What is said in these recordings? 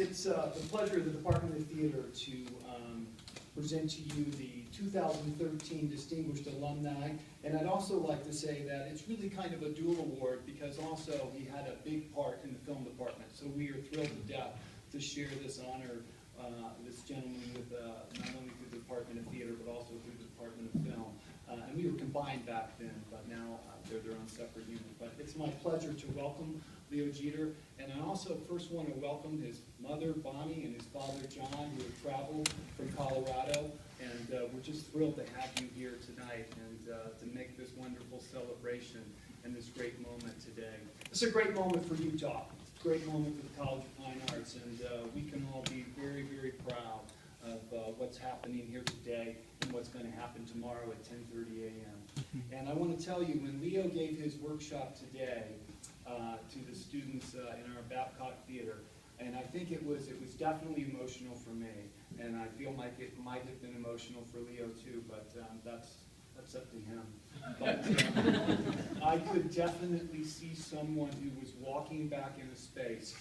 It's the pleasure of the Department of Theater to present to you the 2013 Distinguished Alumni. And I'd also like to say that it's really kind of a dual award because also he had a big part in the film department. So we are thrilled to death to share this honor, this gentleman with not only through the Department of Theater but also through the Department of Film. And we were combined back then, but now they're their own separate unit. But it's my pleasure to welcome Leo Jeter, and I also first want to welcome his mother, Bonnie, and his father, John, who have traveled from Colorado, and we're just thrilled to have you here tonight and to make this wonderful celebration and this great moment today. It's a great moment for Utah. It's a great moment for the College of Fine Arts, and we can all be very, very proud of what's happening here today and what's going to happen tomorrow at 10:30 a.m. And I want to tell you, when Leo gave his workshop today to the students in our Babcock Theater, and I think it was definitely emotional for me, and I feel like it might have been emotional for Leo too, but that's up to him. But I could definitely see someone who was walking back in a space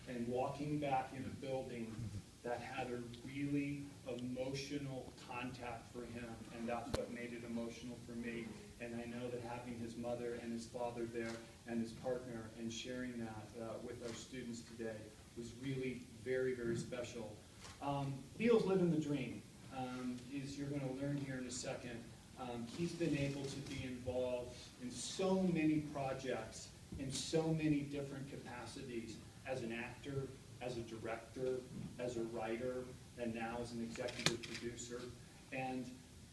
and walking back in a building that had a really emotional contact for him, and that's what made it emotional for me. And I know that having his mother and his father there and his partner and sharing that with our students today was really very, very special. Leo's living the dream. As you're going to learn here in a second, he's been able to be involved in so many projects in so many different capacities as an actor, as a director, as a writer, and now as an executive producer.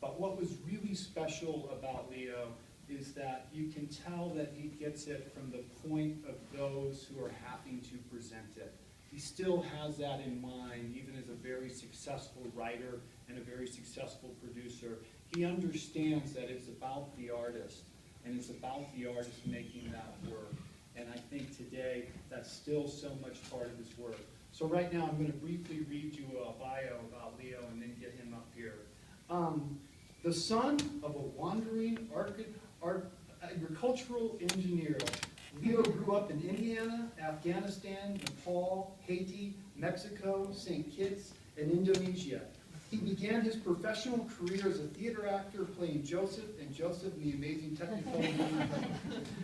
But what was really special about Leo is that you can tell that he gets it from the point of those who are having to present it. He still has that in mind, even as a very successful writer and a very successful producer. He understands that it's about the artist, and it's about the artist making that work. And I think today that's still so much part of his work. So right now I'm going to briefly read you a bio about Leo and then get him up here. The son of a wandering agricultural engineer, Leo grew up in Indiana, Afghanistan, Nepal, Haiti, Mexico, St. Kitts, and Indonesia. He began his professional career as a theater actor playing Joseph and Joseph in the Amazing Technicolor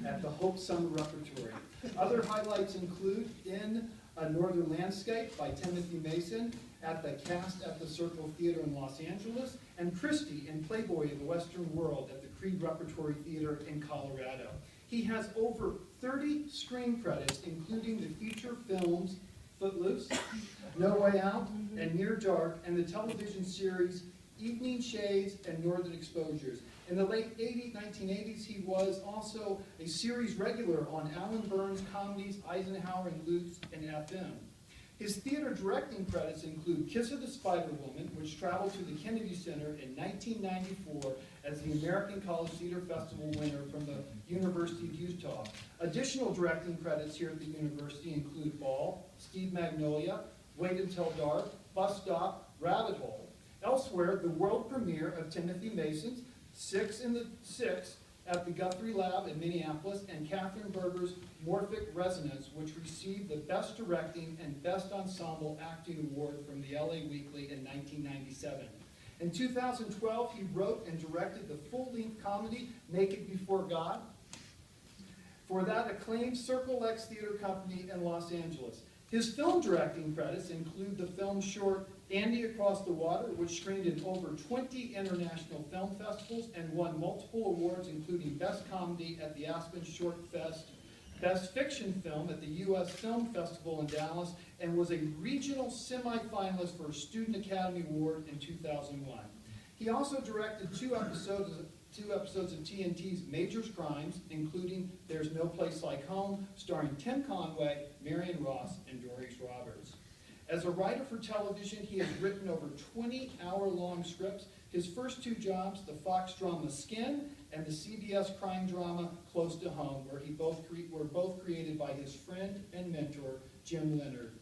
at the Hope Summer Repertory. Other highlights include in A Northern Landscape by Timothy Mason, at the Cast at the Circle Theater in Los Angeles, and Christy in Playboy of the Western World at the Creed Repertory Theater in Colorado. He has over 30 screen credits, including the feature films Footloose, No Way Out, and Near Dark, and the television series Evening Shades and Northern Exposures. In the late 1980s, he was also a series regular on Alan Burns' comedies Eisenhower and Lutz and FM. His theater directing credits include Kiss of the Spider Woman, which traveled to the Kennedy Center in 1994 as the American College Theater Festival winner from the University of Utah. Additional directing credits here at the university include Ball, Steve Magnolia, Wait Until Dark, Bus Stop, Rabbit Hole. Elsewhere, the world premiere of Timothy Mason's 6 in the 6 at the Guthrie Lab in Minneapolis, and Catherine Berger's Morphic Resonance, which received the Best Directing and Best Ensemble Acting Award from the LA Weekly in 1997. In 2012, he wrote and directed the full-length comedy Naked Before God for that acclaimed Circle X Theater Company in Los Angeles. His film directing credits include the film short Andy Across the Water, which screened in over 20 international film festivals and won multiple awards, including Best Comedy at the Aspen Short Fest, Best Fiction Film at the U.S. Film Festival in Dallas, and was a regional semifinalist for a Student Academy Award in 2001. He also directed two episodes of TNT's Major Crimes, including There's No Place Like Home, starring Tim Conway, Marion Ross, and Doris Roberts. As a writer for television, he has written over 20-hour-long scripts. His first two jobs, the Fox drama Skin and the CBS crime drama Close to Home, were both created by his friend and mentor, Jim Leonard.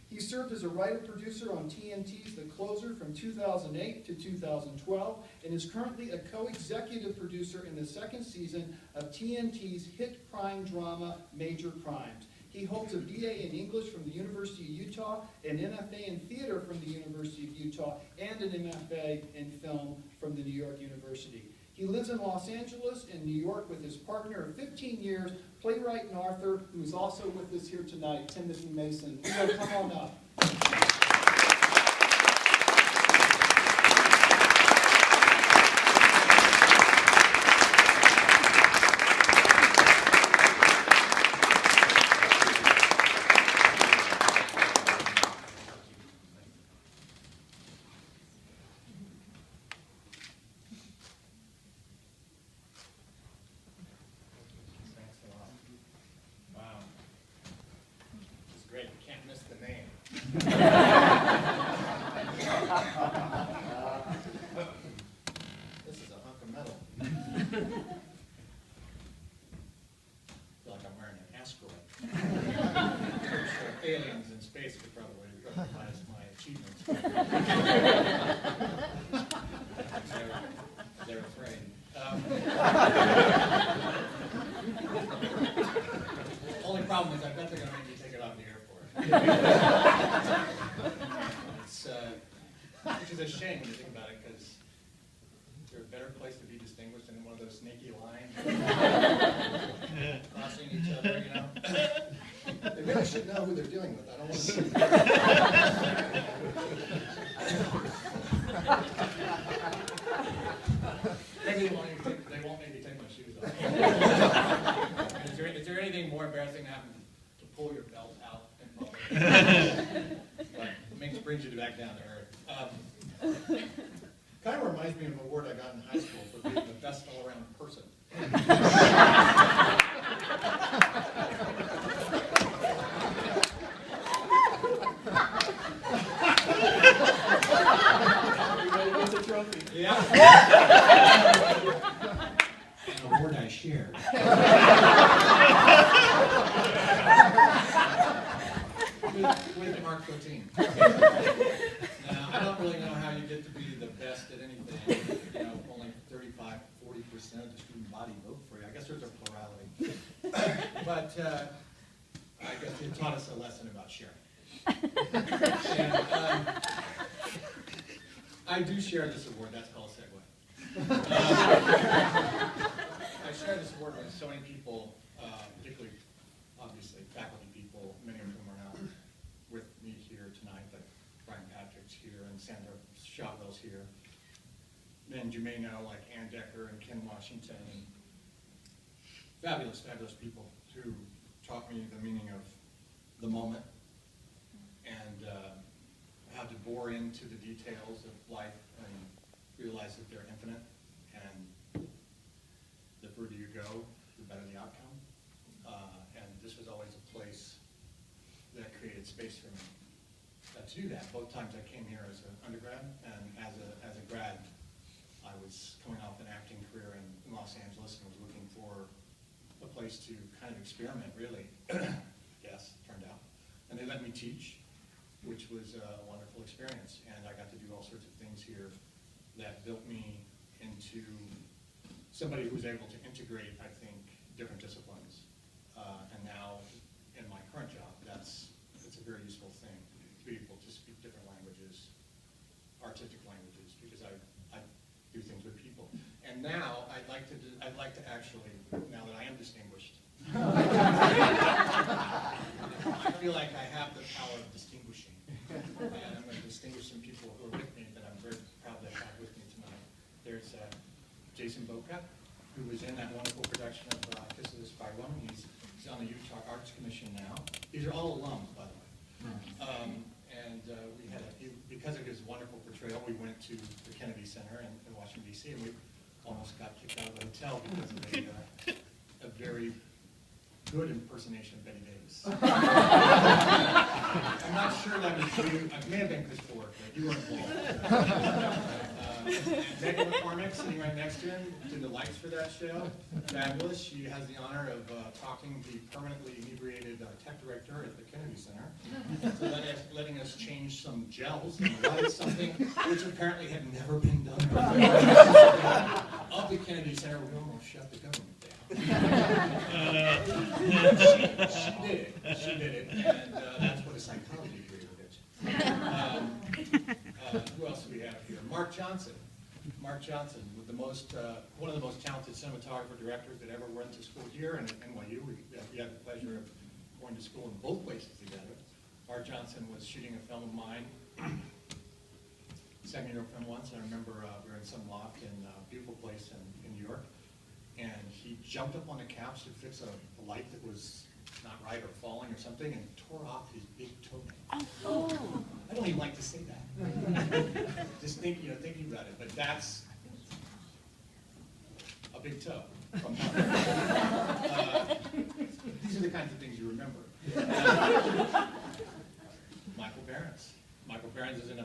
He served as a writer-producer on TNT's The Closer from 2008 to 2012, and is currently a co-executive producer in the second season of TNT's hit crime drama Major Crimes. He holds a BA in English from the University of Utah, an MFA in theater from the University of Utah, and an MFA in film from the New York University. He lives in Los Angeles and New York with his partner of 15 years, playwright and author, who is also with us here tonight, Timothy Mason. Leo, come on up. This is a hunk of metal. I feel like I'm wearing an asteroid. Aliens in space could probably recognize my achievements. They're afraid. Only problem is I bet they're going to make me take it off the airport. Which is a shame when you think about it, because is there a better place to be distinguished than one of those snaky lines crossing each other, you know? They really should know who they're dealing with. I don't want to see Maybe they won't make me take my shoes off. Is there anything more embarrassing than having to pull your belt out in public? But it brings you back down to earth. Kind of reminds me of an award I got in high school for being the best all-around person. It's a trophy. Yeah. An award I shared. With the Mark 13. Now, I don't really know how you get to be the best at anything. You know, only 35–40% of the student body vote for you. I guess there's a plurality. But I guess it taught us a lesson about sharing. And, I do share this award. That's called a segue. I share this award with so many people, particularly, obviously, faculty people, many of whom are now with me here tonight, like Brian Patrick's here and Sandra Shotwell's here. And you may know, like Ann Decker and Ken Washington, and fabulous, fabulous people who taught me the meaning of the moment and how to bore into the details of life and realize that they're infinite, and the further you go, the better the outcome. And this was always a place that created space for me to do that. Both times I came here as an undergrad, and as a grad, I was coming off an acting career in Los Angeles and was looking for a place to kind of experiment, really. Yes, turned out. And they let me teach, which was a wonderful experience. And I got to do all sorts of things here that built me into somebody who was able to integrate, I think, different disciplines. And now, in my current job, it's a very useful thing to be able to speak different languages, artistic languages, because I do things with people. And now I'd like to actually, now that I am distinguished, I feel like I have the power of distinguishing. And I'm going to distinguish some people who are with me that I'm very proud to have with me tonight. There's Jason Boca, who was in that wonderful production of Kiss of the Spy Woman. He's on the Utah Arts Commission now. These are all alums, by the way. We had because of his wonderful portrayal, we went to the Kennedy Center in Washington, D.C., and we almost got kicked out of the hotel because of a very good impersonation of Betty Davis. I'm not sure that was you. It may have been Chris Ford, but you weren't involved. Megan McCormick, sitting right next to him, did the lights for that show. Fabulous. She has the honor of talking the permanently inebriated tech director at the Kennedy Center, so letting us change some gels and lights, something which apparently had never been done before. Of the Kennedy Center, we almost shut the government down. She did it, and that's what a psychology degree will get you. Who else do we have here? Mark Johnson. Mark Johnson, with the most, one of the most talented cinematographer directors that ever went to school here and at NYU. We had the pleasure of going to school in both places together. Mark Johnson was shooting a film of mine, second year film once. I remember we were in some loft in a beautiful place in New York, and he jumped up on the couch to fix a light that was not right or falling or something, and tore off his big toenail. Oh. I don't even like to say that. Just thinking about it, but that's a big toe from these are the kinds of things you remember. Michael Behrens. Michael Behrens is in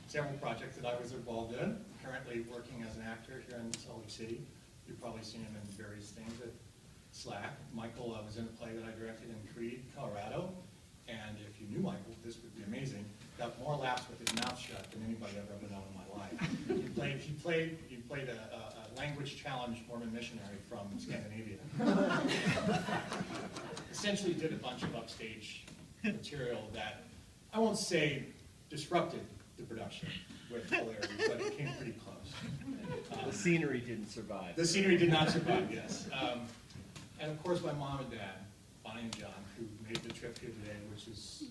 several projects that I was involved in, currently working as an actor here in Salt Lake City. You've probably seen him in various things at SLAC. Michael was in a play that I directed in Creede, Colorado, and if you knew Michael, this would be amazing. Got more laughs with his mouth shut than anybody I've ever known in my life. He played a language-challenged Mormon missionary from Scandinavia. Essentially did a bunch of upstage material that I won't say disrupted the production with hilarity, but it came pretty close. The scenery didn't survive. The scenery did not survive, yes. And of course, my mom and dad, Bonnie and John, who made the trip here today, which is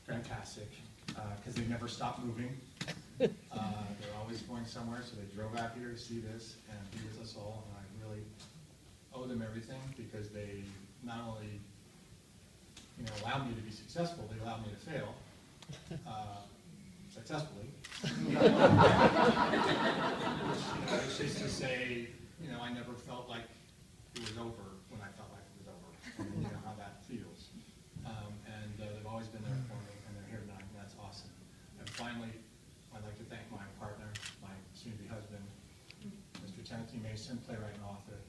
fantastic, because they never stop moving. They're always going somewhere, so they drove out here to see this and be with us all, and I really owe them everything, because they not only allowed me to be successful, they allowed me to fail successfully. Which is to say, I never felt like it was over when I felt like it was over. And you know how that feels. And they've always been there for me, and they're here tonight, and that's awesome. And finally, I'd like to thank my partner, my soon-to-be husband, Mr. Timothy Mason, playwright and author,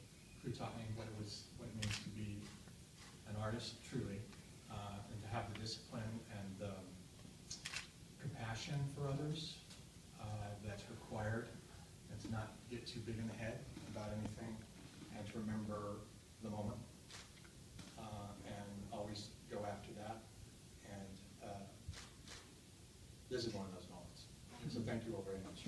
who taught me what it means to be an artist, truly, and to have the discipline and the compassion for others that's required, and to not get too big in the head about anything, and to remember the moment, and always go after that. And this is one of those moments. So thank you all very much.